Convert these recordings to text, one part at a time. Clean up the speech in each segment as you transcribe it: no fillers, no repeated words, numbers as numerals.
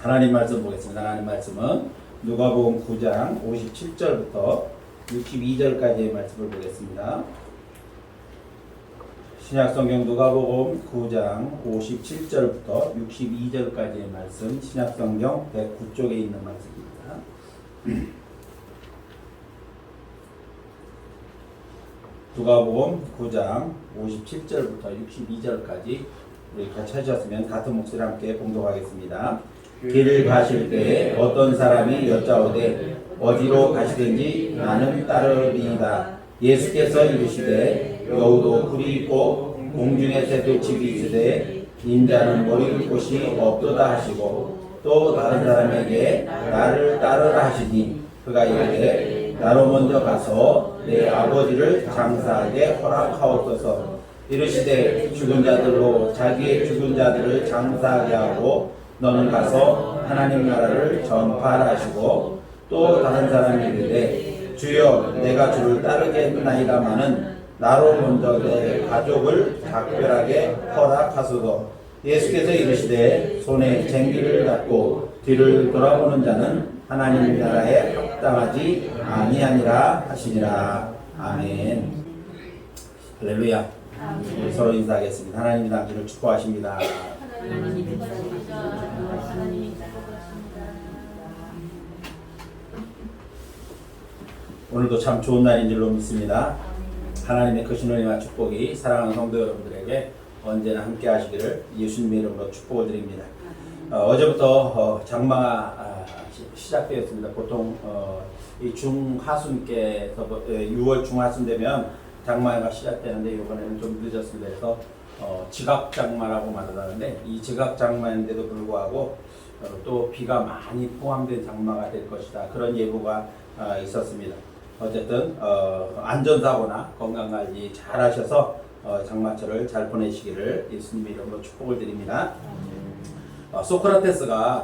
하나님 말씀 보겠습니다. 하나님 말씀은 누가복음 9장 57절부터 62절까지의 말씀을 보겠습니다. 신약성경 누가복음 9장 57절부터 62절까지의 말씀, 신약성경 109쪽에 있는 말씀입니다. 누가복음 9장 57절부터 62절까지 우리 같이 하셨으면 같은 목소리와 함께 봉독하겠습니다. 길을 가실 때 어떤 사람이 여짜오되 어디로 가시든지 나는 따르리이다. 예수께서 이르시되 여우도 굴이 있고 공중에 새도 집이 있으되 인자는 머리를 곳이 없도다 하시고 또 다른 사람에게 나를 따르라 하시니 그가 이르되 나로 먼저 가서 내 아버지를 장사하게 허락하옵소서. 이르시되 죽은 자들로 자기의 죽은 자들을 장사하게 하고 너는 가서 하나님 나라를 전파하라 하시고 또 다른 사람이 이르되 주여 내가 주를 따르겠나이다마는 나로 먼저 내 가족을 작별하게 허락하소서. 예수께서 이르시되 손에 쟁기를 잡고 뒤를 돌아보는 자는 하나님 나라에 합당하지 아니하니라 하시니라. 아멘. 할렐루야. 우리 서로 인사하겠습니다. 하나님이 당신을 축복하십니다. 오늘도 참 좋은 날인 줄로 믿습니다. 하나님의 크신 은혜와 축복이 사랑하는 성도 여러분들에게 언제나 함께 하시기를 예수님의 이름으로 축복을 드립니다. 어제부터 장마가 시작되었습니다. 보통 이 중하순께서 6월 중하순 되면 장마가 시작되는데 이번에는 좀 늦었습니다. 그래서 지각장마라고 말하는데 이 지각장마인데도 불구하고 또 비가 많이 포함된 장마가 될 것이다. 그런 예보가 있었습니다. 어쨌든 안전사고나 건강관리 잘 하셔서 장마철을 잘 보내시기를 예수님의 이름으로 축복을 드립니다.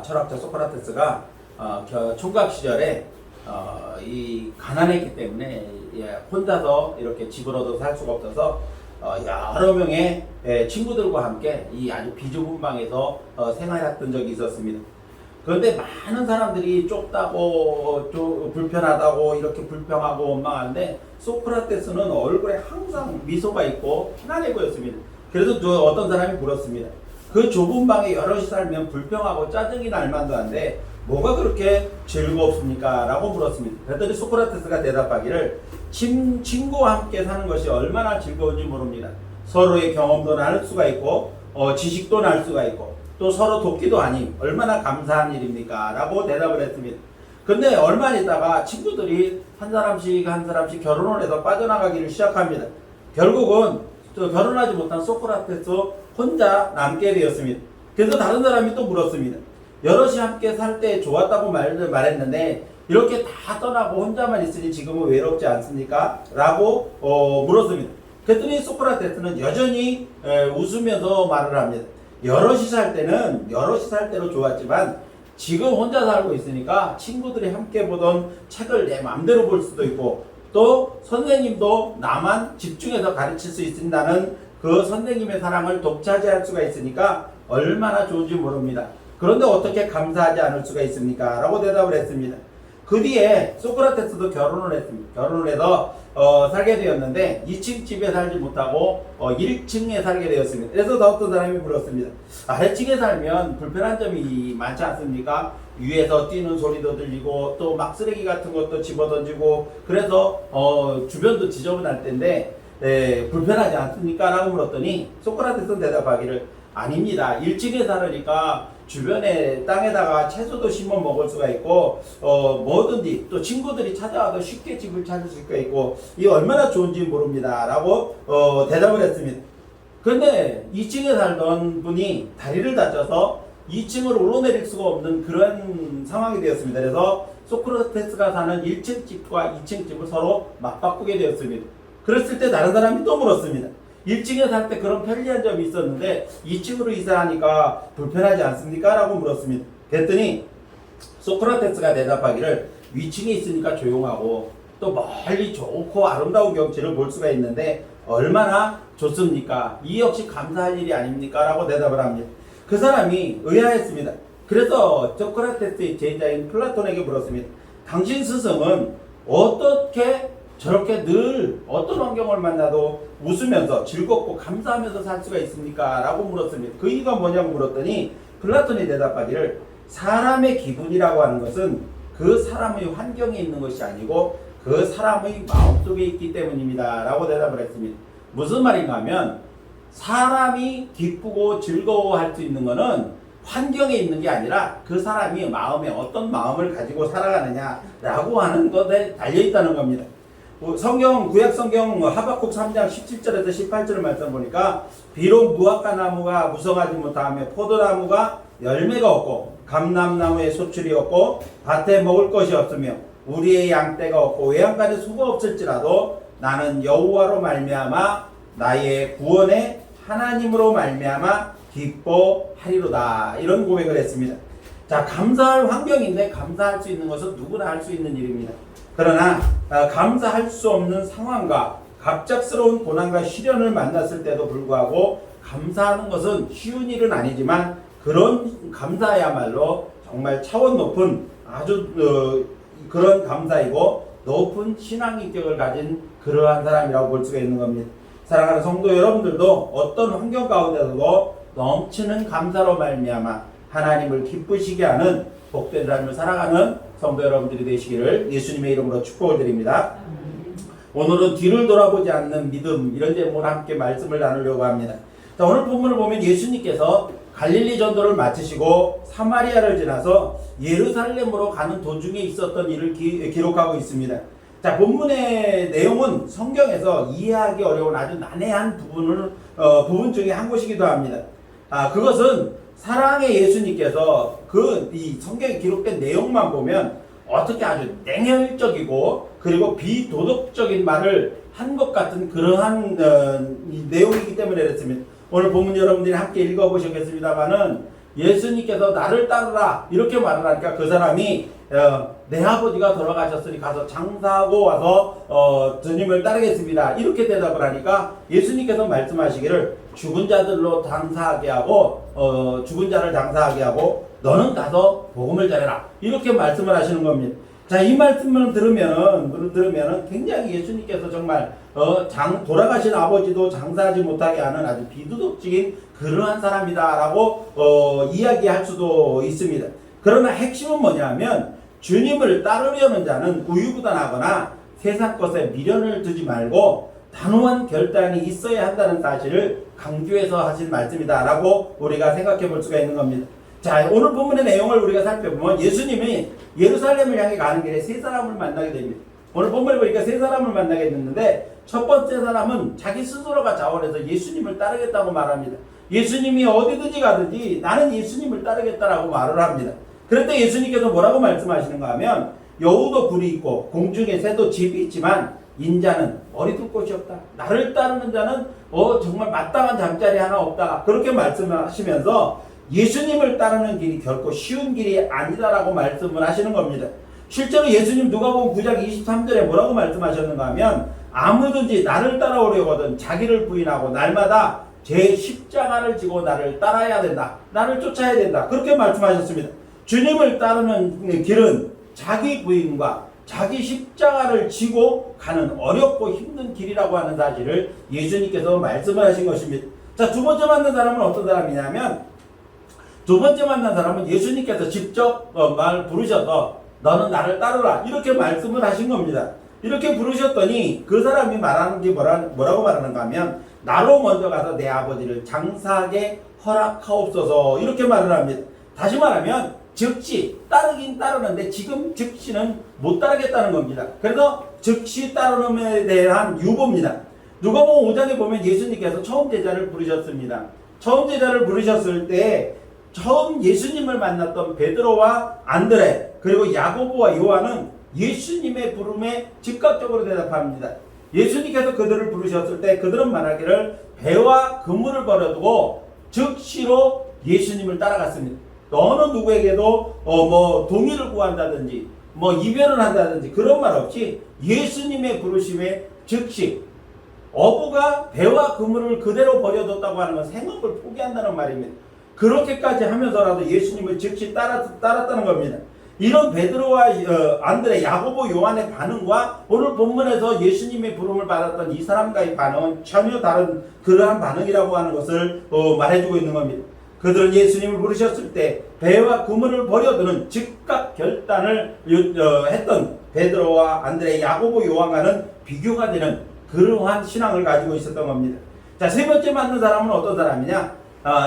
철학자 소크라테스가 총각 시절에 이 가난했기 때문에 혼자서 이렇게 집을 얻어 살 수가 없어서 여러 명의 친구들과 함께 이 아주 비좁은 방에서 생활했던 적이 있었습니다. 그런데 많은 사람들이 좁다고 좀 불편하다고 이렇게 불평하고 원망하는데 소크라테스는 얼굴에 항상 미소가 있고 편안해 보였습니다. 그래서 어떤 사람이 물었습니다. 그 좁은 방에 여럿이 살면 불평하고 짜증이 날 만도 한데 뭐가 그렇게 즐겁습니까? 라고 물었습니다. 그랬더니 소크라테스가 대답하기를 친구와 함께 사는 것이 얼마나 즐거운지 모릅니다. 서로의 경험도 나눌 수가 있고 지식도 나눌 수가 있고 또 서로 돕기도 하니 얼마나 감사한 일입니까? 라고 대답을 했습니다. 근데 얼마 있다가 친구들이 한 사람씩 결혼을 해서 빠져나가기를 시작합니다. 결국은 결혼하지 못한 소크라테스 혼자 남게 되었습니다. 그래서 다른 사람이 또 물었습니다. 여럿이 함께 살 때 좋았다고 말했는데 이렇게 다 떠나고 혼자만 있으니 지금은 외롭지 않습니까? 라고 물었습니다. 그랬더니 소크라테스는 여전히 웃으면서 말을 합니다. 여럿이 살 때로 좋았지만 지금 혼자 살고 있으니까 친구들이 함께 보던 책을 내 마음대로 볼 수도 있고 또 선생님도 나만 집중해서 가르칠 수 있다는 그 선생님의 사랑을 독차지할 수가 있으니까 얼마나 좋은지 모릅니다. 그런데 어떻게 감사하지 않을 수가 있습니까? 라고 대답을 했습니다. 그 뒤에 소크라테스도 결혼을 했습니다. 결혼을 해서 살게 되었는데 2층 집에 살지 못하고 1층에 살게 되었습니다. 그래서 어떤 사람이 물었습니다. 아래층에 살면 불편한 점이 많지 않습니까? 위에서 뛰는 소리도 들리고 또 막 쓰레기 같은 것도 집어던지고 그래서 주변도 지저분할 텐데 불편하지 않습니까? 라고 물었더니 소크라테스는 대답하기를 아닙니다. 1층에 살으니까 주변에 땅에다가 채소도 심어 먹을 수가 있고 뭐든지 또 친구들이 찾아와도 쉽게 집을 찾을 수가 있고 이 얼마나 좋은지 모릅니다. 라고 대답을 했습니다. 그런데 2층에 살던 분이 다리를 다쳐서 2층을 오르내릴 수가 없는 그런 상황이 되었습니다. 그래서 소크라테스가 사는 1층 집과 2층 집을 서로 맞바꾸게 되었습니다. 그랬을 때 다른 사람이 또 물었습니다. 1층에 살 때 그런 편리한 점이 있었는데 2층으로 이사하니까 불편하지 않습니까? 라고 물었습니다. 그랬더니 소크라테스가 대답하기를 위층에 있으니까 조용하고 또 멀리 좋고 아름다운 경치를 볼 수가 있는데 얼마나 좋습니까? 이 역시 감사할 일이 아닙니까? 라고 대답을 합니다. 그 사람이 의아했습니다. 그래서 소크라테스의 제자인 플라톤에게 물었습니다. 당신 스승은 어떻게 저렇게 늘 어떤 환경을 만나도 웃으면서 즐겁고 감사하면서 살 수가 있습니까? 라고 물었습니다. 그 이유가 뭐냐고 물었더니 플라톤이 대답하기를, 사람의 기분이라고 하는 것은 그 사람의 환경에 있는 것이 아니고 그 사람의 마음속에 있기 때문입니다. 라고 대답을 했습니다. 무슨 말인가 하면, 사람이 기쁘고 즐거워할 수 있는 것은 환경에 있는 게 아니라 그 사람이 마음에 어떤 마음을 가지고 살아가느냐라고 하는 것에 달려있다는 겁니다. 구약 성경 하박국 3장 17절에서 18절을 말씀 보니까, 비록 무화과 나무가 무성하지 못하며 포도나무가 열매가 없고 감람나무에 소출이 없고 밭에 먹을 것이 없으며 우리의 양떼가 없고 외양간에 수가 없을지라도 나는 여호와로 말미암아 나의 구원의 하나님으로 말미암아 기뻐하리로다. 이런 고백을 했습니다. 자, 감사할 환경인데 감사할 수 있는 것은 누구나 할 수 있는 일입니다. 그러나 감사할 수 없는 상황과 갑작스러운 고난과 시련을 만났을 때도 불구하고 감사하는 것은 쉬운 일은 아니지만, 그런 감사야말로 정말 차원 높은 아주 그런 감사이고 높은 신앙 인격을 가진 그러한 사람이라고 볼 수가 있는 겁니다. 사랑하는 성도 여러분들도 어떤 환경 가운데서도 넘치는 감사로 말미암아 하나님을 기쁘시게 하는 복된 삶을 살아가는 성도 여러분들이 되시기를 예수님의 이름으로 축복을 드립니다. 오늘은 뒤를 돌아보지 않는 믿음, 이런 제목으로 함께 말씀을 나누려고 합니다. 자, 오늘 본문을 보면 예수님께서 갈릴리 전도를 마치시고 사마리아를 지나서 예루살렘으로 가는 도중에 있었던 일을 기록하고 있습니다. 자, 본문의 내용은 성경에서 이해하기 어려운 아주 난해한 부분 중에 한 곳이기도 합니다. 그것은 사랑의 예수님께서 이 성경에 기록된 내용만 보면 어떻게 아주 냉혈적이고 그리고 비도덕적인 말을 한 것 같은 그러한 내용이기 때문에 그렇습니다. 오늘 본문 여러분들이 함께 읽어보시겠습니다만은, 예수님께서 나를 따르라 이렇게 말을 하니까 그 사람이 내 아버지가 돌아가셨으니 가서 장사하고 와서 주님을 따르겠습니다 이렇게 대답을 하니까, 예수님께서 말씀하시기를 죽은 자들로 장사하게 하고 죽은 자를 장사하게 하고 너는 가서 복음을 전해라 이렇게 말씀을 하시는 겁니다. 자, 이 말씀을 들으면은 굉장히 예수님께서 정말 돌아가신 아버지도 장사하지 못하게 하는 아주 비도덕적인 그러한 사람이다라고 이야기할 수도 있습니다. 그러나 핵심은 뭐냐면, 주님을 따르려는 자는 우유부단하거나 세상 것에 미련을 두지 말고 단호한 결단이 있어야 한다는 사실을 강조해서 하신 말씀이다라고 우리가 생각해 볼 수가 있는 겁니다. 자, 오늘 본문의 내용을 우리가 살펴보면 예수님이 예루살렘을 향해 가는 길에 세 사람을 만나게 됩니다. 오늘 본문을 보니까 세 사람을 만나게 됐는데, 첫 번째 사람은 자기 스스로가 자원해서 예수님을 따르겠다고 말합니다. 예수님이 어디든지 가든지 나는 예수님을 따르겠다라고 말을 합니다. 그럴 때 예수님께서 뭐라고 말씀하시는가 하면, 여우도 굴이 있고 공중에 새도 집이 있지만 인자는 머리 둘 곳이 없다. 나를 따르는 자는 정말 마땅한 잠자리 하나 없다. 그렇게 말씀하시면서 예수님을 따르는 길이 결코 쉬운 길이 아니다라고 말씀을 하시는 겁니다. 실제로 예수님 누가복음 9장 23절에 뭐라고 말씀하셨는가 하면, 아무든지 나를 따라오려거든 자기를 부인하고 날마다 제 십자가를 지고 나를 따라야 된다. 나를 쫓아야 된다. 그렇게 말씀하셨습니다. 주님을 따르는 길은 자기 부인과 자기 십자가를 지고 가는 어렵고 힘든 길이라고 하는 사실을 예수님께서 말씀을 하신 것입니다. 자, 두 번째 만난 사람은 어떤 사람이냐면, 두 번째 만난 사람은 예수님께서 직접 부르셔서 너는 나를 따르라 이렇게 말씀을 하신 겁니다. 이렇게 부르셨더니 그 사람이 말하는 게 뭐라고 말하는가 하면, 나로 먼저 가서 내 아버지를 장사하게 허락하옵소서 이렇게 말을 합니다. 다시 말하면 즉시 따르긴 따르는데 지금 즉시는 못 따르겠다는 겁니다. 그래서 즉시 따르는에 대한 유보입니다. 누가복음 5장에 보면 예수님께서 처음 제자를 부르셨습니다. 처음 제자를 부르셨을 때 처음 예수님을 만났던 베드로와 안드레 그리고 야고보와 요한은 예수님의 부름에 즉각적으로 대답합니다. 예수님께서 그들을 부르셨을 때 그들은 말하기를 배와 그물을 버려두고 즉시로 예수님을 따라갔습니다. 어느 누구에게도 동의를 구한다든지 이별을 한다든지 그런 말 없이 예수님의 부르심에 즉시, 어부가 배와 그물을 그대로 버려뒀다고 하는 건 생업을 포기한다는 말입니다. 그렇게까지 하면서라도 예수님을 즉시 따랐다는 겁니다. 이런 베드로와 안드레, 야고보, 요한의 반응과 오늘 본문에서 예수님의 부름을 받았던 이 사람과의 반응은 전혀 다른 그러한 반응이라고 하는 것을 말해주고 있는 겁니다. 그들은 예수님을 부르셨을 때 배와 그물을 버려두는 즉각 결단을 했던 베드로와 안드레, 야고보, 요한과는 비교가 되는 그러한 신앙을 가지고 있었던 겁니다. 자, 세 번째 맞는 사람은 어떤 사람이냐?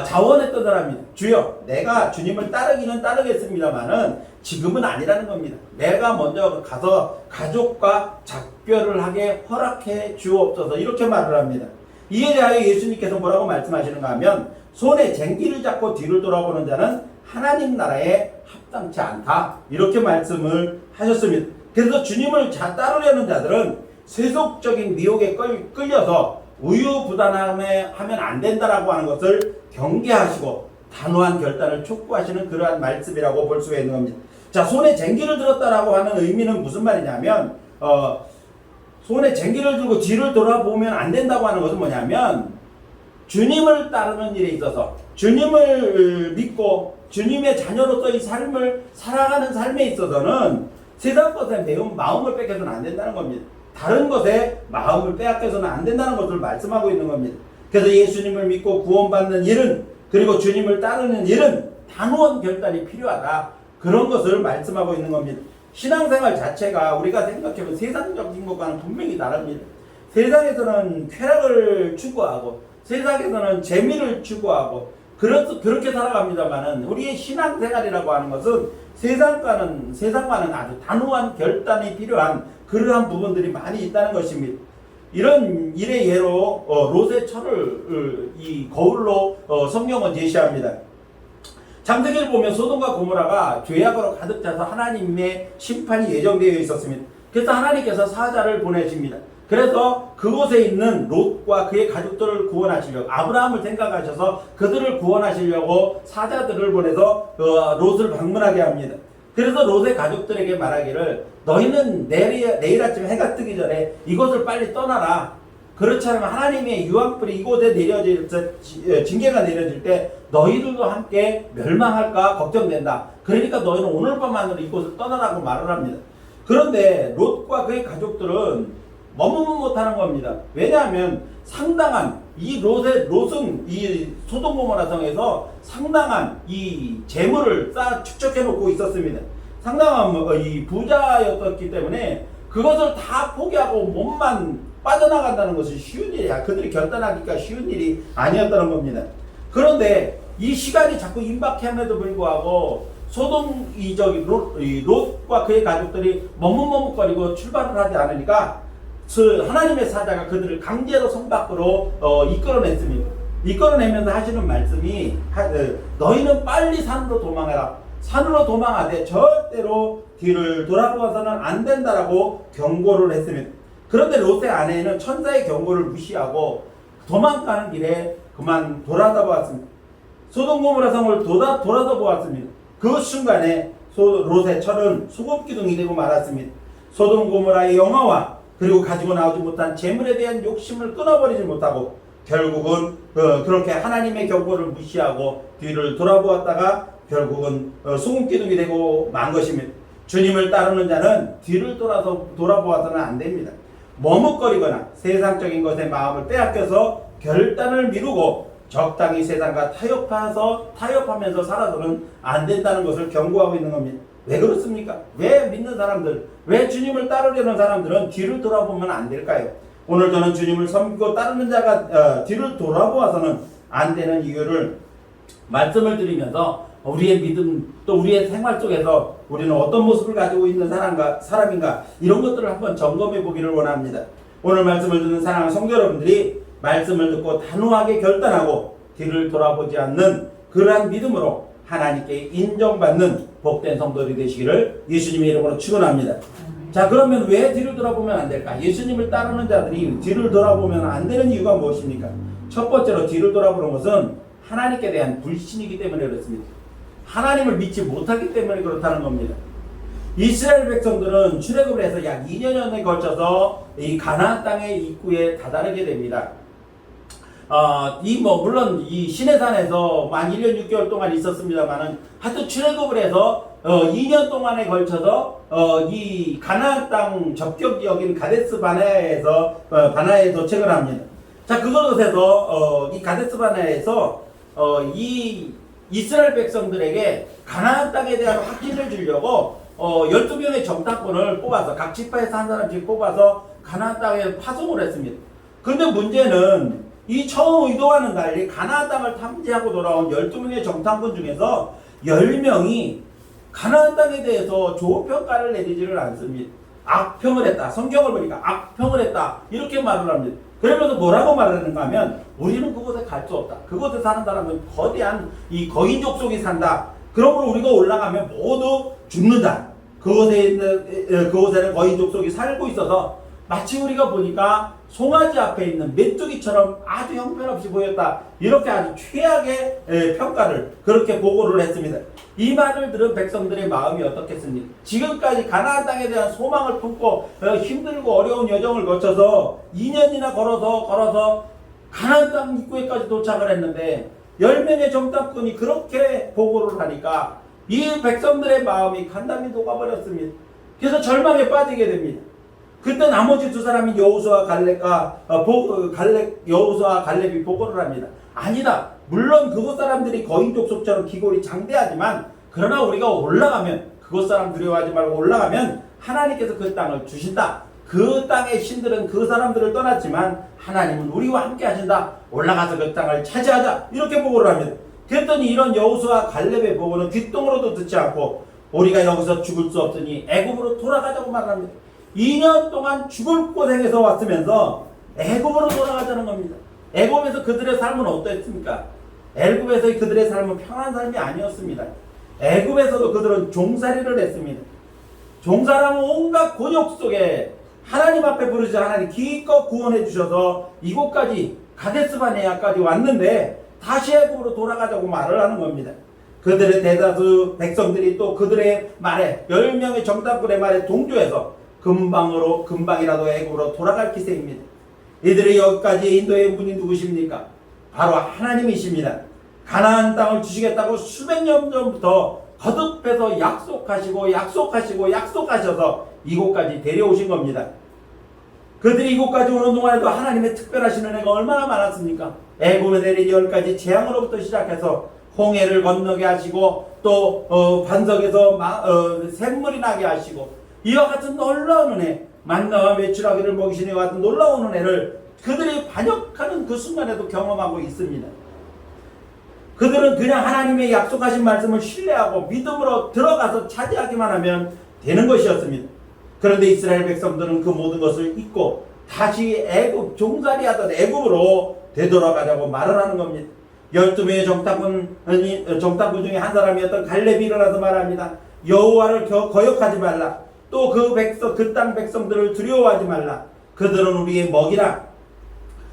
자원했던 사람입니다. 주여, 내가 주님을 따르기는 따르겠습니다만은 지금은 아니라는 겁니다. 내가 먼저 가서 가족과 작별을 하게 허락해 주옵소서, 이렇게 말을 합니다. 이에 대하여 예수님께서 뭐라고 말씀하시는가 하면, 손에 쟁기를 잡고 뒤를 돌아보는 자는 하나님 나라에 합당치 않다, 이렇게 말씀을 하셨습니다. 그래서 주님을 따르려는 자들은 세속적인 미혹에 끌려서 우유부단하면 안 된다라고 하는 것을 경계하시고 단호한 결단을 촉구하시는 그러한 말씀이라고 볼 수가 있는 겁니다. 자, 손에 쟁기를 들었다라고 하는 의미는 무슨 말이냐면, 손에 쟁기를 들고 뒤를 돌아보면 안 된다고 하는 것은 뭐냐면, 주님을 따르는 일에 있어서 주님을 믿고 주님의 자녀로서의 삶을 살아가는 삶에 있어서는 세상 것에 매운 마음을 뺏겨서는 안 된다는 겁니다. 다른 것에 마음을 빼앗겨서는 안 된다는 것을 말씀하고 있는 겁니다. 그래서 예수님을 믿고 구원받는 일은, 그리고 주님을 따르는 일은 단호한 결단이 필요하다, 그런 것을 말씀하고 있는 겁니다. 신앙생활 자체가 우리가 생각해보면 세상적인 것과는 분명히 다릅니다. 세상에서는 쾌락을 추구하고 세상에서는 재미를 추구하고 그렇게 살아갑니다만은, 우리의 신앙생활이라고 하는 것은 세상과는 아주 단호한 결단이 필요한 그러한 부분들이 많이 있다는 것입니다. 이런 일의 예로 롯의 철을 이 거울로 성경은 제시합니다. 창세기를 보면 소돔과 고모라가 죄악으로 가득 차서 하나님의 심판이 예정되어 있었습니다. 그래서 하나님께서 사자를 보내십니다. 그래서 그곳에 있는 롯과 그의 가족들을 구원하시려고, 아브라함을 생각하셔서 그들을 구원하시려고 사자들을 보내서 롯을 방문하게 합니다. 그래서 롯의 가족들에게 말하기를, 너희는 내일 아침 해가 뜨기 전에 이곳을 빨리 떠나라. 그렇지 않으면 하나님의 유황불이 이곳에 징계가 내려질 때 너희들도 함께 멸망할까 걱정된다. 그러니까 너희는 오늘 밤 안으로 이곳을 떠나라고 말을 합니다. 그런데 롯과 그의 가족들은 머무르 못하는 겁니다. 왜냐하면 상당한 롯은 이 소돔 고모라 성에서 상당한 이 재물을 축적해 놓고 있었습니다. 상당한 이 부자였기 때문에 그것을 다 포기하고 몸만 빠져나간다는 것이 쉬운 일이야. 그들이 결단하기가 쉬운 일이 아니었다는 겁니다. 그런데 이 시간이 자꾸 임박함에도 불구하고 소돔 롯과 그의 가족들이 머뭇머뭇거리고 출발을 하지 않으니까 하나님의 사자가 그들을 강제로 성 밖으로 이끌어냈습니다. 이끌어내면서 하시는 말씀이, 너희는 빨리 산으로 도망해라. 산으로 도망하되 절대로 뒤를 돌아보아서는 안 된다라고 경고를 했습니다. 그런데 롯의 아내는 천사의 경고를 무시하고 도망가는 길에 그만 돌아다 보았습니다. 소돔 고모라 성을 돌아다 보았습니다. 그 순간에 롯의 철은 소금기둥이 되고 말았습니다. 소돔 고모라의 영화와 그리고 가지고 나오지 못한 재물에 대한 욕심을 끊어버리지 못하고 결국은 그렇게 하나님의 경고를 무시하고 뒤를 돌아보았다가 결국은 소금기둥이 되고 만 것입니다. 주님을 따르는 자는 뒤를 돌아보아서는 안 됩니다. 머뭇거리거나 세상적인 것에 마음을 빼앗겨서 결단을 미루고 적당히 세상과 타협하면서 살아서는 안 된다는 것을 경고하고 있는 겁니다. 왜 그렇습니까? 왜 믿는 사람들, 왜 주님을 따르려는 사람들은 뒤를 돌아보면 안 될까요? 오늘 저는 주님을 섬기고 따르는 자가 뒤를 돌아보아서는 안 되는 이유를 말씀을 드리면서 우리의 믿음, 또 우리의 생활 속에서 우리는 어떤 모습을 가지고 있는 사람인가, 이런 것들을 한번 점검해 보기를 원합니다. 오늘 말씀을 듣는 사랑하는 성도 여러분들이 말씀을 듣고 단호하게 결단하고 뒤를 돌아보지 않는 그러한 믿음으로 하나님께 인정받는 복된 성도들이 되시기를 예수님의 이름으로 축원합니다. 자, 그러면 왜 뒤를 돌아보면 안 될까? 예수님을 따르는 자들이 뒤를 돌아보면 안 되는 이유가 무엇입니까? 첫 번째로 뒤를 돌아보는 것은 하나님께 대한 불신이기 때문에 그렇습니다. 하나님을 믿지 못하기 때문에 그렇다는 겁니다. 이스라엘 백성들은 출애굽을 해서 약 2년에 걸쳐서 이 가나안 땅의 입구에 다다르게 됩니다. 물론 이 시내산에서 만 1년 6개월 동안 있었습니다만은 하여튼 출애굽을 해서 2년 동안에 걸쳐서 이 가나안 땅 접경 지역인 가데스 바네아에서 바나에 도착을 합니다. 자, 그것에서 이 가데스 바네아에서 이 이스라엘 백성들에게 가나안 땅에 대한 확신을 주려고 12명의 정탐꾼을 뽑아서 각 지파에서 한 사람씩 뽑아서 가나안 땅에 파송을 했습니다. 그런데 문제는 이 처음 의도와는 달리 가나안 땅을 탐지하고 돌아온 12명의 정탐꾼 중에서 10명이 가나안 땅에 대해서 좋은 평가를 내리지를 않습니다. 악평을 했다. 성경을 보니까 악평을 했다. 이렇게 말을 합니다. 그러면서 뭐라고 말하는가 하면 우리는 그곳에 갈 수 없다. 그곳에 사는 사람은 거대한 이 거인 족속이 산다. 그러므로 우리가 올라가면 모두 죽는다. 그곳에는 거인 족속이 살고 있어서 마치 우리가 보니까 송아지 앞에 있는 메뚜기처럼 아주 형편없이 보였다. 이렇게 아주 최악의 평가를 그렇게 보고를 했습니다. 이 말을 들은 백성들의 마음이 어떻겠습니까? 지금까지 가나안 땅에 대한 소망을 품고 힘들고 어려운 여정을 거쳐서 2년이나 걸어서 가나안 땅 입구에까지 도착을 했는데 10명의 정탐꾼이 그렇게 보고를 하니까 이 백성들의 마음이 간담이 녹아버렸습니다. 그래서 절망에 빠지게 됩니다. 그때 나머지 두 사람이 여호수아와 갈렙이 보고를 합니다. 아니다. 물론 그곳 사람들이 거인 족속처럼 기골이 장대하지만 그러나 우리가 올라가면 그곳 사람 두려워하지 말고 올라가면 하나님께서 그 땅을 주신다. 그 땅의 신들은 그 사람들을 떠났지만 하나님은 우리와 함께 하신다. 올라가서 그 땅을 차지하자. 이렇게 보고를 합니다. 그랬더니 이런 여호수아 갈렙의 보고는 귓등으로도 듣지 않고 우리가 여기서 죽을 수 없으니 애굽으로 돌아가자고 말합니다. 2년 동안 죽을 고생에서 왔으면서 애굽으로 돌아가자는 겁니다. 애굽에서 그들의 삶은 어땠습니까? 애굽에서 그들의 삶은 평안한 삶이 아니었습니다. 애굽에서도 그들은 종살이를 했습니다. 종살이하면 온갖 곤욕 속에 하나님 앞에 부르자 하나님 기껏 구원해 주셔서 이곳까지 가데스 바네아까지 왔는데 다시 애굽으로 돌아가자고 말을 하는 겁니다. 그들의 대다수 백성들이 또 그들의 말에 10명의 정탐꾼의 말에 동조해서 금방이라도 애굽으로 돌아갈 기세입니다. 이들이 여기까지 인도해 분이 누구십니까? 바로 하나님이십니다. 가나안 땅을 주시겠다고 수백 년 전부터 거듭해서 약속하셔서 이곳까지 데려오신 겁니다. 그들이 이곳까지 오는 동안에도 하나님의 특별하신 은혜가 얼마나 많았습니까? 애굽에 내린 10가지 재앙으로부터 시작해서 홍해를 건너게 하시고 또 반석에서 샘물이 나게 하시고 이와 같은 놀라운 은혜, 만나와 메추라기를 먹이시는 이와 같은 놀라운 은혜를 그들이 반역하는 그 순간에도 경험하고 있습니다. 그들은 그냥 하나님의 약속하신 말씀을 신뢰하고 믿음으로 들어가서 차지하기만 하면 되는 것이었습니다. 그런데 이스라엘 백성들은 그 모든 것을 잊고 다시 종살이 하던 애굽으로 되돌아가자고 말을 하는 겁니다. 12명의 정탐꾼 중에 한 사람이었던 갈렙이 일어나서 말합니다. 여호와를 거역하지 말라. 또 그 땅 백성들을 두려워하지 말라. 그들은 우리의 먹이라.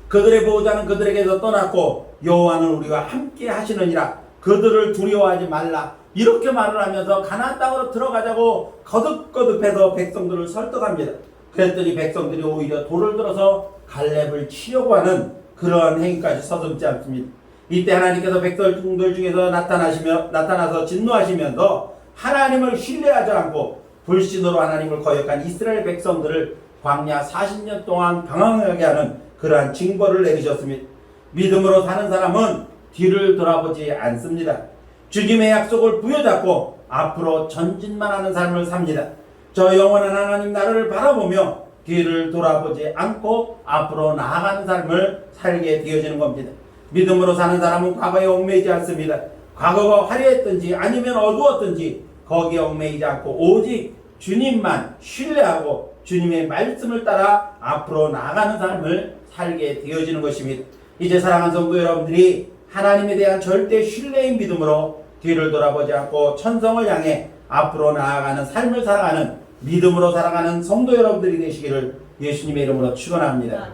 그들의 보호자는 그들에게서 떠났고 여호와는 우리와 함께 하시느니라. 그들을 두려워하지 말라. 이렇게 말을 하면서 가나안 땅으로 들어가자고 거듭거듭해서 백성들을 설득합니다. 그랬더니 백성들이 오히려 돌을 들어서 갈렙을 치려고 하는 그러한 행위까지 서슴지 않습니다. 이때 하나님께서 백성들 중에서 나타나서 진노하시면서 하나님을 신뢰하지 않고 불신으로 하나님을 거역한 이스라엘 백성들을 광야 40년 동안 방황하게 하는 그러한 징벌을 내리셨습니다. 믿음으로 사는 사람은 뒤를 돌아보지 않습니다. 주님의 약속을 부여잡고 앞으로 전진만 하는 삶을 삽니다. 저 영원한 하나님 나라를 바라보며 뒤를 돌아보지 않고 앞으로 나아가는 삶을 살게 되어지는 겁니다. 믿음으로 사는 사람은 과거에 얽매이지 않습니다. 과거가 화려했든지 아니면 어두웠든지 거기에 얽매이지 않고 오직 주님만 신뢰하고 주님의 말씀을 따라 앞으로 나아가는 삶을 살게 되어지는 것입니다. 이제 사랑하는 성도 여러분들이 하나님에 대한 절대 신뢰인 믿음으로 뒤를 돌아보지 않고 천성을 향해 앞으로 나아가는 삶을 살아가는 믿음으로 살아가는 성도 여러분들이 되시기를 예수님의 이름으로 축원합니다.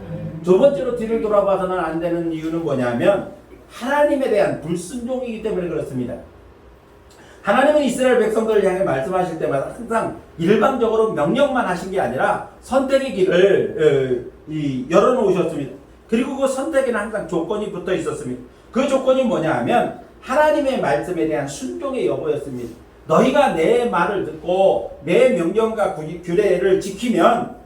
두 번째로 뒤를 돌아봐서는 안 되는 이유는 뭐냐면 하나님에 대한 불순종이기 때문에 그렇습니다. 하나님은 이스라엘 백성들을 향해 말씀하실 때마다 항상 일방적으로 명령만 하신 게 아니라 선택의 길을 열어놓으셨습니다. 그리고 그 선택에는 항상 조건이 붙어 있었습니다. 그 조건이 뭐냐 하면 하나님의 말씀에 대한 순종의 여부였습니다. 너희가 내 말을 듣고 내 명령과 규례를 지키면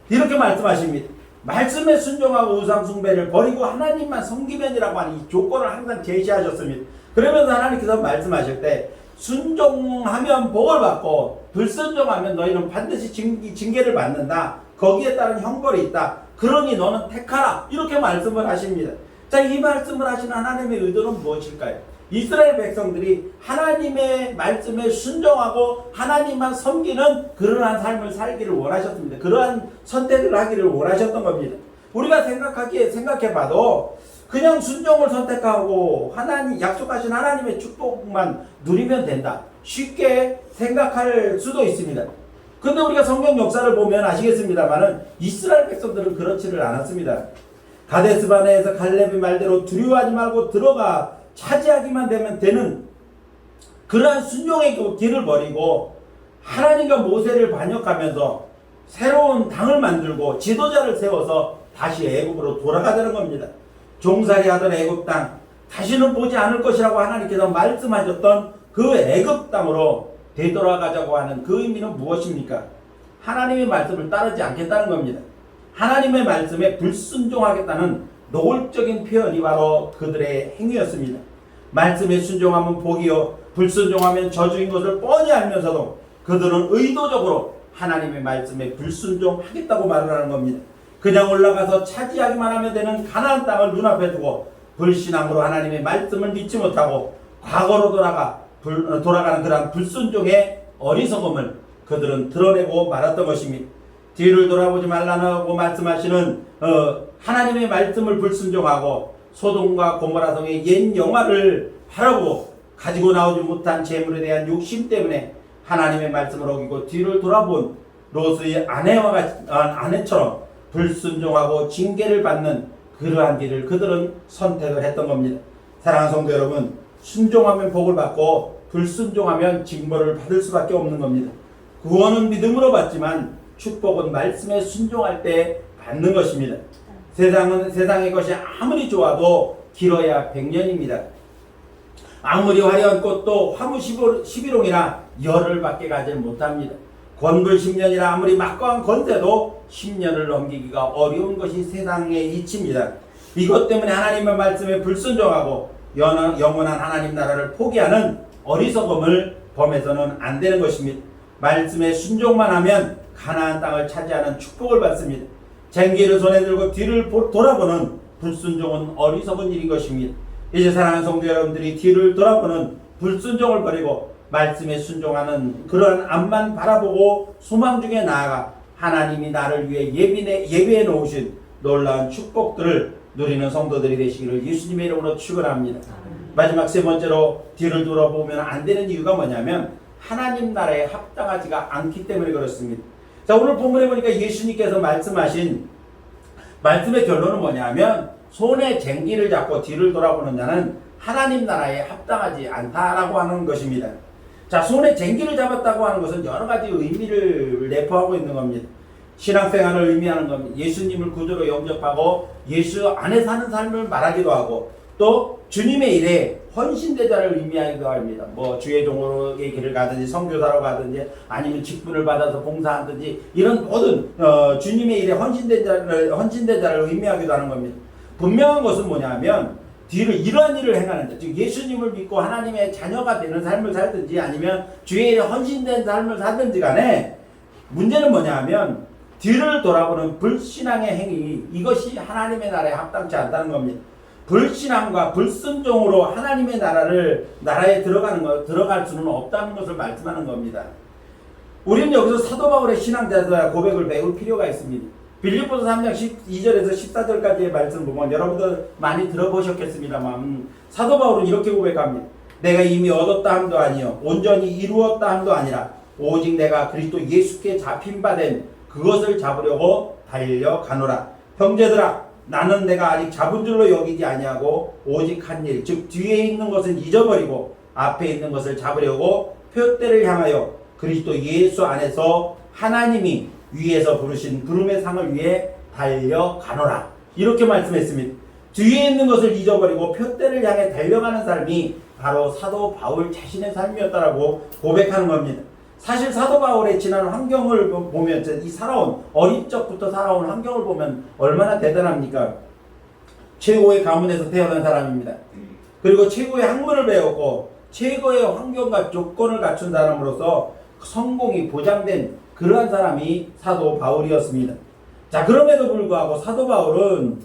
이렇게 말씀하십니다. 말씀에 순종하고 우상 숭배를 버리고 하나님만 섬기면이라고 하는 이 조건을 항상 제시하셨습니다. 그러면서 하나님께서 말씀하실 때 순종하면 복을 받고 불순종하면 너희는 반드시 징계를 받는다. 거기에 따른 형벌이 있다. 그러니 너는 택하라. 이렇게 말씀을 하십니다. 자, 이 말씀을 하신 하나님의 의도는 무엇일까요? 이스라엘 백성들이 하나님의 말씀에 순종하고 하나님만 섬기는 그러한 삶을 살기를 원하셨습니다. 그러한 선택을 하기를 원하셨던 겁니다. 우리가 생각해봐도 그냥 순종을 선택하고 약속하신 하나님의 축복만 누리면 된다. 쉽게 생각할 수도 있습니다. 근데 우리가 성경 역사를 보면 아시겠습니다만은 이스라엘 백성들은 그렇지를 않았습니다. 가데스 바네에서 갈렙의 말대로 두려워하지 말고 들어가 차지하기만 되는 그러한 순종의 길을 버리고 하나님과 모세를 반역하면서 새로운 당을 만들고 지도자를 세워서 다시 애굽으로 돌아가자는 겁니다. 종살이 하던 애굽 땅 다시는 보지 않을 것이라고 하나님께서 말씀하셨던 그 애굽 땅으로 되돌아가자고 하는 그 의미는 무엇입니까? 하나님의 말씀을 따르지 않겠다는 겁니다. 하나님의 말씀에 불순종하겠다는 노골적인 표현이 바로 그들의 행위였습니다. 말씀에 순종하면 복이요 불순종하면 저주인 것을 뻔히 알면서도 그들은 의도적으로 하나님의 말씀에 불순종하겠다고 말을 하는 겁니다. 그냥 올라가서 차지하기만 하면 되는 가나안 땅을 눈앞에 두고 불신앙으로 하나님의 말씀을 믿지 못하고 과거로 돌아가는 그러한 불순종의 어리석음을 그들은 드러내고 말았던 것입니다. 뒤를 돌아보지 말라고 말씀하시는 하나님의 말씀을 불순종하고 소돔과 고모라 성의 옛 영화를 바라보고 가지고 나오지 못한 재물에 대한 욕심 때문에 하나님의 말씀을 어기고 뒤를 돌아본 롯의 아내처럼 불순종하고 징계를 받는 그러한 길을 그들은 선택을 했던 겁니다. 사랑하는 성도 여러분, 순종하면 복을 받고 불순종하면 징벌을 받을 수밖에 없는 겁니다. 구원은 믿음으로 받지만 축복은 말씀에 순종할 때 받는 것입니다. 세상의 것이 아무리 좋아도 길어야 100년입니다. 아무리 화려한 꽃도 화무 11홍이나 열흘밖에 가지 못합니다. 권불 10년이라 아무리 막강한 권세도 10년을 넘기기가 어려운 것이 세상의 이치입니다. 이것 때문에 하나님의 말씀에 불순종하고 영원한 하나님 나라를 포기하는 어리석음을 범해서는 안 되는 것입니다. 말씀에 순종만 하면 가나안 땅을 차지하는 축복을 받습니다. 쟁기를 손에 들고 뒤를 돌아보는 불순종은 어리석은 일인 것입니다. 이제 사랑하는 성도 여러분들이 뒤를 돌아보는 불순종을 버리고 말씀에 순종하는 그러한 앞만 바라보고 소망 중에 나아가 하나님이 나를 위해 예비해 놓으신 놀라운 축복들을 누리는 성도들이 되시기를 예수님의 이름으로 축원합니다. 마지막 세 번째로 뒤를 돌아보면 안 되는 이유가 뭐냐면 하나님 나라에 합당하지가 않기 때문에 그렇습니다. 자, 오늘 본문에 보니까 예수님께서 말씀하신 말씀의 결론은 뭐냐면 손에 쟁기를 잡고 뒤를 돌아보는 자는 하나님 나라에 합당하지 않다라고 하는 것입니다. 자, 손에 쟁기를 잡았다고 하는 것은 여러 가지 의미를 내포하고 있는 겁니다. 신앙생활을 의미하는 겁니다. 예수님을 구주로 영접하고 예수 안에 사는 삶을 말하기도 하고 또 주님의 일에 헌신대자를 의미하기도 합니다. 뭐 주의 종으로의 길을 가든지 선교사로 가든지 아니면 직분을 받아서 봉사하든지 이런 모든 주님의 일에 헌신대자를 의미하기도 하는 겁니다. 분명한 것은 뭐냐면 이러한 일을 행하는 자, 즉 예수님을 믿고 하나님의 자녀가 되는 삶을 살든지 아니면 주의 일에 헌신된 삶을 살든지 간에 문제는 뭐냐면 뒤를 돌아보는 불신앙의 행위, 이것이 하나님의 나라에 합당치 않다는 겁니다. 불신앙과 불순종으로 하나님의 나라에 들어갈 수는 없다는 것을 말씀하는 겁니다. 우리는 여기서 사도 바울의 신앙자의 고백을 배울 필요가 있습니다. 빌립보서 3장 12절에서 14절까지의 말씀을 보면 여러분들 많이 들어보셨겠습니다만 사도 바울은 이렇게 고백합니다. 내가 이미 얻었다 함도 아니요 온전히 이루었다 함도 아니라 오직 내가 그리스도 예수께 잡힌 바 된 그것을 잡으려고 달려가노라. 형제들아, 나는 내가 아직 잡은 줄로 여기지 아니하고 오직 한 일, 즉 뒤에 있는 것은 잊어버리고 앞에 있는 것을 잡으려고 표대를 향하여 그리스도 예수 안에서 하나님이 위에서 부르신 부름의 상을 위해 달려가노라. 이렇게 말씀했습니다. 뒤에 있는 것을 잊어버리고 표대를 향해 달려가는 삶이 바로 사도 바울 자신의 삶이었다라고 고백하는 겁니다. 사실 사도 바울의 지난 환경을 보면 이 살아온 어린 적부터 살아온 환경을 보면 얼마나 대단합니까? 최고의 가문에서 태어난 사람입니다. 그리고 최고의 학문을 배웠고 최고의 환경과 조건을 갖춘 사람으로서 성공이 보장된 그러한 사람이 사도 바울이었습니다. 자, 그럼에도 불구하고 사도 바울은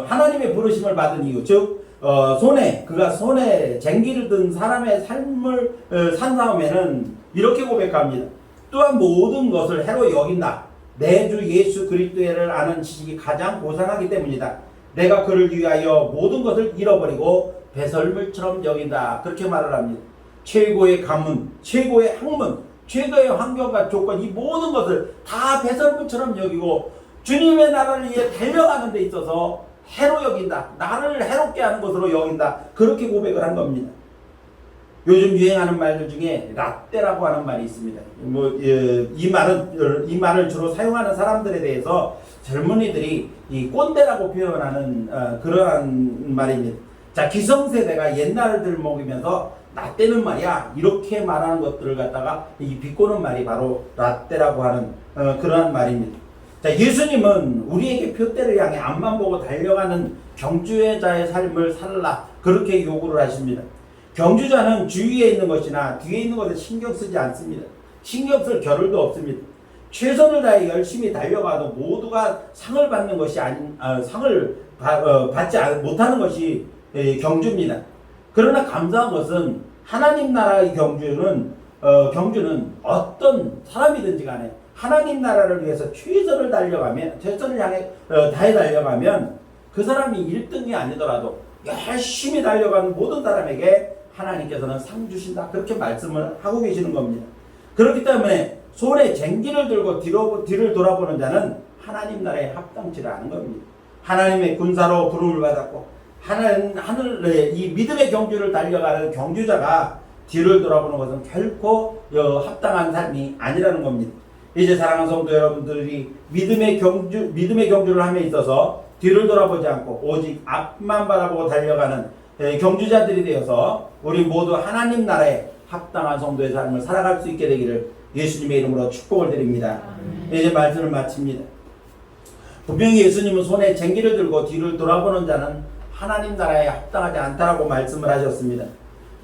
하나님의 부르심을 받은 이유, 즉 그가 손에 쟁기를 든 사람의 삶을 산 다음에는 이렇게 고백합니다. 또한 모든 것을 해로 여긴다. 내 주 예수 그리스도를 아는 지식이 가장 고상하기 때문이다. 내가 그를 위하여 모든 것을 잃어버리고 배설물처럼 여긴다. 그렇게 말을 합니다. 최고의 가문, 최고의 학문, 최고의 환경과 조건, 이 모든 것을 다 배설물처럼 여기고 주님의 나라를 위해 달려가는 데 있어서 해로 여긴다. 나를 해롭게 하는 것으로 여긴다. 그렇게 고백을 한 겁니다. 요즘 유행하는 말들 중에 라떼라고 하는 말이 있습니다. 이 말을 주로 사용하는 사람들에 대해서 젊은이들이 이 꼰대라고 표현하는 그러한 말입니다. 자, 기성세대가 옛날을 먹이면서 라떼는 말이야 이렇게 말하는 것들을 갖다가 이 비꼬는 말이 바로 라떼라고 하는 그러한 말입니다. 자, 예수님은 우리에게 표대를 향해 앞만 보고 달려가는 경주자의 삶을 살라 그렇게 요구를 하십니다. 경주자는 주위에 있는 것이나 뒤에 있는 것에 신경 쓰지 않습니다. 신경 쓸 겨를도 없습니다. 최선을 다해 열심히 달려가도 모두가 상을 받는 것이 상을 받지 못하는 것이 경주입니다. 그러나 감사한 것은 하나님 나라의 경주는 어떤 사람이든지 간에 하나님 나라를 위해서 최선을 향해 다해 달려가면 그 사람이 1등이 아니더라도 열심히 달려가는 모든 사람에게 하나님께서는 상 주신다. 그렇게 말씀을 하고 계시는 겁니다. 그렇기 때문에 손에 쟁기를 들고 뒤를 돌아보는 자는 하나님 나라에 합당치를 않은 겁니다. 하나님의 군사로 부름을 받았고 하늘의 이 믿음의 경주를 달려가는 경주자가 뒤를 돌아보는 것은 결코 합당한 삶이 아니라는 겁니다. 이제 사랑하는 성도 여러분들이 믿음의 경주를 함에 있어서 뒤를 돌아보지 않고 오직 앞만 바라보고 달려가는 경주자들이 되어서 우리 모두 하나님 나라에 합당한 성도의 삶을 살아갈 수 있게 되기를 예수님의 이름으로 축복을 드립니다. 이제 말씀을 마칩니다. 분명히 예수님은 손에 쟁기를 들고 뒤를 돌아보는 자는 하나님 나라에 합당하지 않다라고 말씀을 하셨습니다.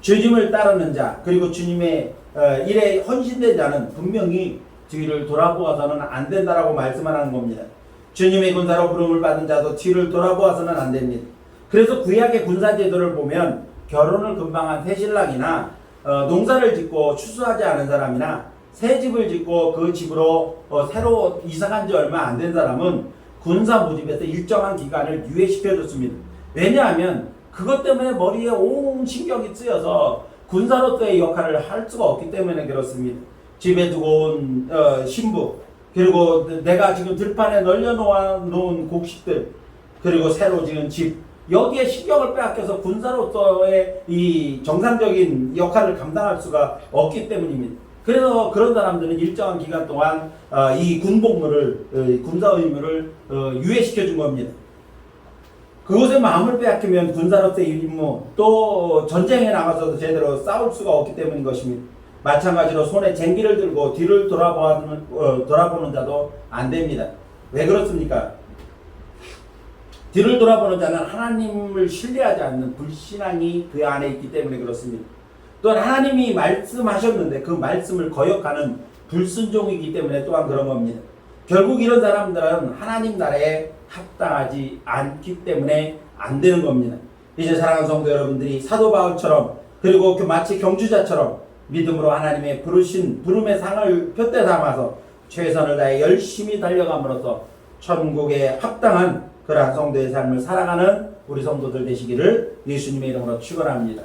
주님을 따르는 자 그리고 주님의 일에 헌신된 자는 분명히 뒤를 돌아보아서는 안 된다라고 말씀하는 겁니다. 주님의 군사로 부름을 받은 자도 뒤를 돌아보아서는 안 됩니다. 그래서 구약의 군사 제도를 보면 결혼을 금방 한 새신랑이나 농사를 짓고 추수하지 않은 사람이나 새 집을 짓고 그 집으로 새로 이사간 지 얼마 안 된 사람은 군사 모집에서 일정한 기간을 유예시켜줬습니다. 왜냐하면 그것 때문에 머리에 온 신경이 쓰여서 군사로서의 역할을 할 수가 없기 때문에 그렇습니다. 집에 두고 온 신부, 그리고 내가 지금 들판에 널려놓은 곡식들, 그리고 새로 지은 집, 여기에 신경을 빼앗겨서 군사로서의 이 정상적인 역할을 감당할 수가 없기 때문입니다. 그래서 그런 사람들은 일정한 기간 동안 이 군사 의무를 유예시켜 준 겁니다. 그것에 마음을 빼앗기면 군사로서의 임무, 또 전쟁에 나가서도 제대로 싸울 수가 없기 때문인 것입니다. 마찬가지로 손에 쟁기를 들고 뒤를 돌아보는 자도 안 됩니다. 왜 그렇습니까? 뒤를 돌아보는 자는 하나님을 신뢰하지 않는 불신앙이 그 안에 있기 때문에 그렇습니다. 또한 하나님이 말씀하셨는데 그 말씀을 거역하는 불순종이기 때문에 또한 그런 겁니다. 결국 이런 사람들은 하나님 나라에 합당하지 않기 때문에 안 되는 겁니다. 이제 사랑하는 성도 여러분들이 사도 바울처럼 그리고 마치 경주자처럼 믿음으로 하나님의 부름의 상을 표대 삼아서 최선을 다해 열심히 달려감으로써 천국에 합당한 그러한 성도의 삶을 살아가는 우리 성도들 되시기를 예수님의 이름으로 축원합니다.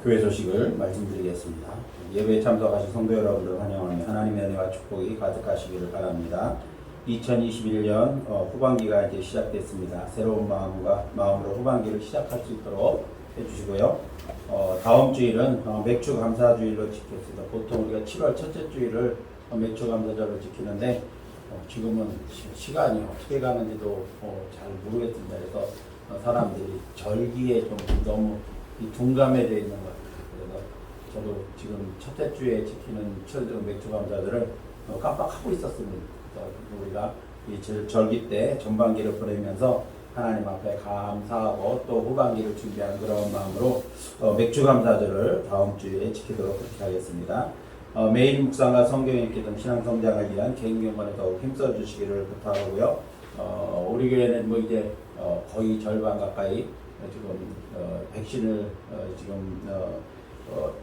교회 소식을 말씀드리겠습니다. 예배에 참석하신 성도 여러분들 환영하며 하나님의 은혜와 축복이 가득하시기를 바랍니다. 2021년 후반기가 이제 시작됐습니다. 새로운 마음으로 후반기를 시작할 수 있도록 해주시고요. 다음 주일은 맥주 감사주일로 지켰습니다. 보통 우리가 7월 첫째 주일을 맥주 감사절로 지키는데 지금은 시간이 어떻게 가는지도 잘 모르겠습니다. 그래서 사람들이 절기에 좀 너무 이 둔감해져 있는 것 같아요. 그래서 저도 지금 첫째 주에 지키는 맥주 감사들을 깜빡하고 있었습니다. 그래서 우리가 이 절기 때 전반기를 보내면서 하나님 앞에 감사하고 또 후반기를 준비하는 그런 마음으로 맥주 감사절을 다음 주에 지키도록 그렇게 하겠습니다. 매일 묵상과 성경 읽기 등 신앙 성장을 위한 개인 경건에 더욱 힘써 주시기를 부탁하고요. 우리 교회는 뭐 이제 거의 절반 가까이 지금 백신을 지금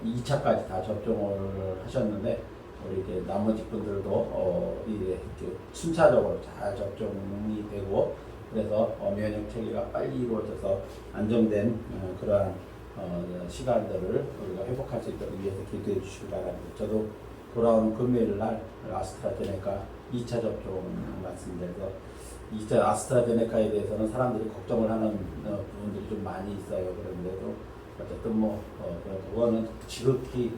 2차까지 다 접종을 하셨는데 우리 이제 나머지 분들도 이제 순차적으로 잘 접종이 되고 그래서 면역 체계가 빨리 이루어져서 안정된 그러한 시간들을 우리가 회복할 수 있도록 위해서 기도해 주시기 바랍니다. 저도 돌아오는 금요일 날 아스트라제네카 2차 접종 맞습니다. 그래서 2차 아스트라제네카에 대해서는 사람들이 걱정을 하는 부분들이 좀 많이 있어요. 그런데도 어쨌든 그거는 지극히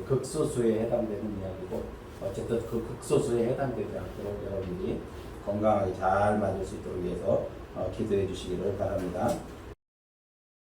극소수에 해당되는 이야기고 어쨌든 그 극소수에 해당되지 않도록 여러분들이 건강하게 잘 맞을 수 있도록 위해서 기도해 주시기를 바랍니다.